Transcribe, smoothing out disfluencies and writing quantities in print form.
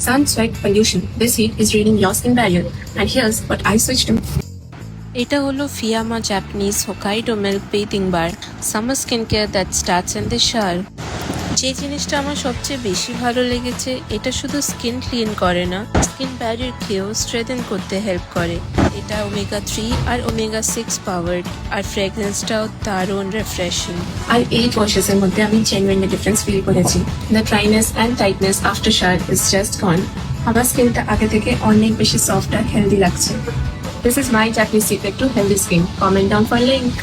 Sun, sweat, pollution. This heat is draining your skin barrier. And here's what I switched to. এটা হলো Fiama Japanese Hokkaido milk বেথিং bar summer skin care that starts in the shower. যে জিনিসটা আমার সবচেয়ে বেশি ভালো লেগেছে, এটা শুধু স্কিন ক্লিন করে না, স্কিন ব্যারিয়ারকেও স্ট্রেথেন করতে হেল্প করে। এটা ওমেগা 3 আর ওমেগা 6 পাওয়ার্ড, আর ফ্রেগরেন্সটাও দারুণ রিফ্রেশিং। আর 8 washes এর মধ্যে আমি genuinely difference feel করেছি। The dryness and tightness after shower is just gone. আমার স্কিনটা আগে থেকে অনেক বেশি সফট আর হেলদি লাগছে। This is my Japanese secret to healthy skin. Comment down for link.